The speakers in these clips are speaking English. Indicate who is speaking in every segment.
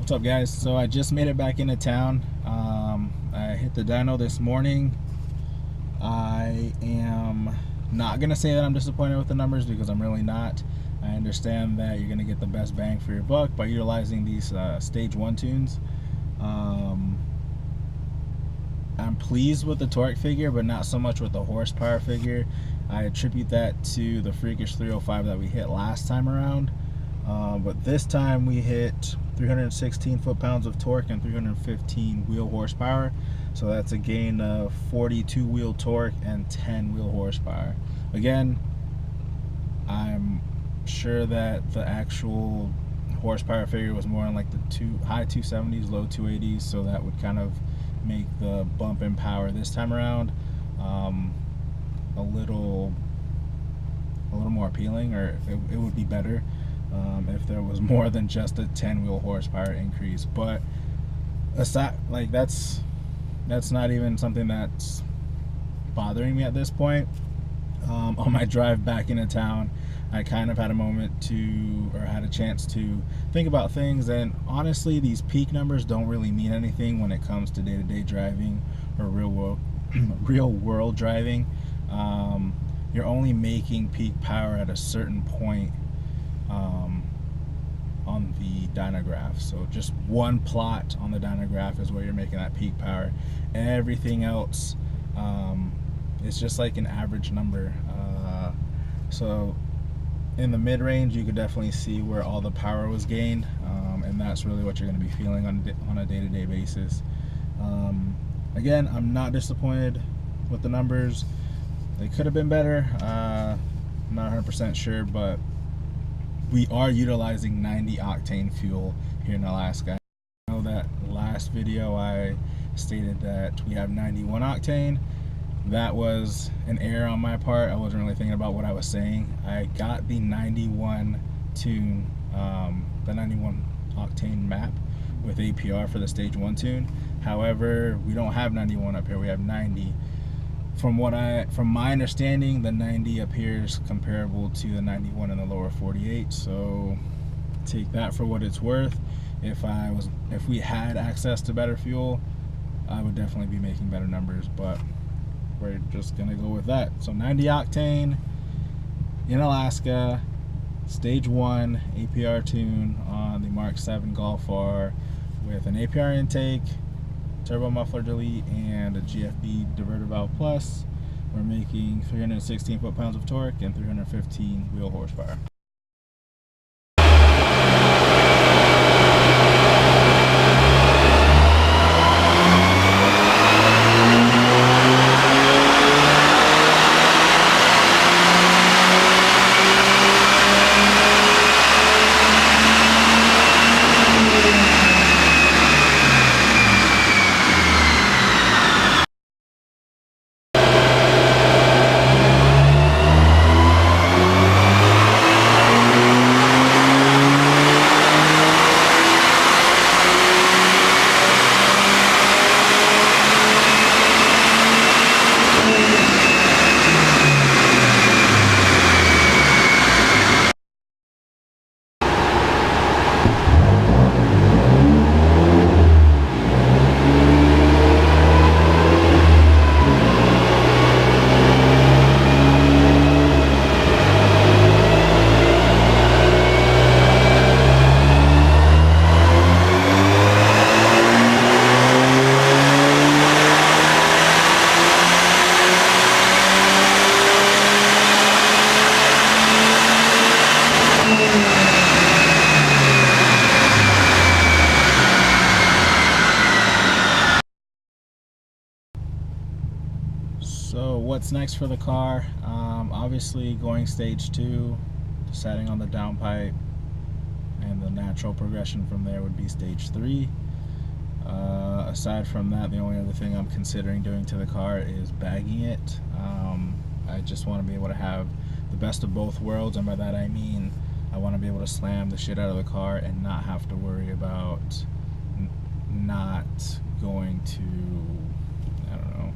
Speaker 1: What's up, guys? So I just made it back into town. I hit the dyno this morning. I am not gonna say that I'm disappointed with the numbers because I'm really not. I understand that you're gonna get the best bang for your buck by utilizing these stage 1 tunes. I'm pleased with the torque figure, but not so much with the horsepower figure. I attribute that to the freakish 305 that we hit last time around. But this time we hit 316 foot-pounds of torque and 315 wheel horsepower. So that's a gain of 42 wheel torque and 10 wheel horsepower. Again, I'm sure that the actual horsepower figure was more in like the high 270s, low 280s, so that would kind of make the bump in power this time around a little more appealing, or it would be better if there was more than just a 10 wheel horsepower increase. But aside, like that's not even something that's bothering me at this point. On my drive back into town, I kind of had a moment to, or had a chance to think about things, and honestly these peak numbers don't really mean anything when it comes to day-to-day driving or real world driving. You're only making peak power at a certain point on the dynograph. So just one plot on the dynograph is where you're making that peak power. Everything else is just like an average number. So in the mid-range you could definitely see where all the power was gained, and that's really what you're going to be feeling on a day-to-day basis. Again, I'm not disappointed with the numbers. They could have been better. I'm not 100% sure, but we are utilizing 90 octane fuel here in Alaska. I know that last video I stated that we have 91 octane. That was an error on my part. I wasn't really thinking about what I was saying. I got the 91 tune, the 91 octane map with APR for the stage 1 tune. However, we don't have 91 up here, we have 90. From my understanding, the 90 appears comparable to the 91 in the lower 48. So take that for what it's worth. If we had access to better fuel, I would definitely be making better numbers, but we're just gonna go with that. So 90 octane in Alaska, stage 1 APR tune on the MK7 Golf R with an APR intake, turbo muffler delete, and a GFB diverter valve plus. We're making 316 foot-pounds of torque and 315 wheel horsepower. So what's next for the car? Obviously going stage 2, deciding on the downpipe, and the natural progression from there would be stage 3. Aside from that, the only other thing I'm considering doing to the car is bagging it. I just want to be able to have the best of both worlds, and by that I mean I want to be able to slam the shit out of the car and not have to worry about not going to, I don't know,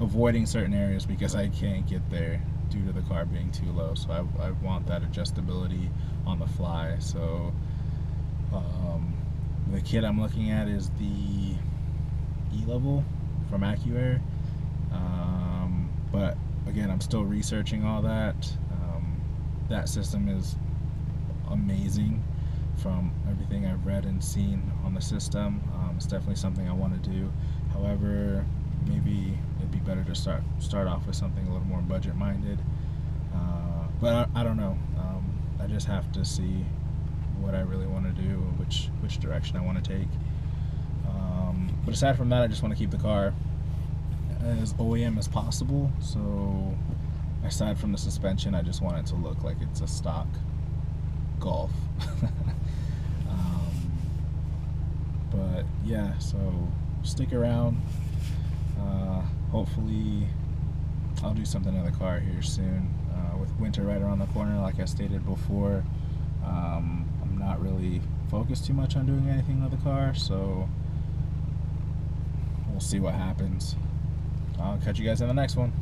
Speaker 1: avoiding certain areas because I can't get there due to the car being too low. So I want that adjustability on the fly. So The kit I'm looking at is the E-Level from APR. But again, I'm still researching all that. That system is amazing from everything I've read and seen on the system. It's definitely something I want to do. However, maybe it'd be better to start off with something a little more budget minded. But I don't know. I just have to see what I really want to do, which direction I want to take. But aside from that, I just want to keep the car as OEM as possible. So aside from the suspension, I just want it to look like it's a stock Golf. But yeah, so stick around. Hopefully I'll do something to the car here soon. With winter right around the corner, like I stated before, I'm not really focused too much on doing anything with the car, so we'll see what happens. I'll catch you guys in the next one.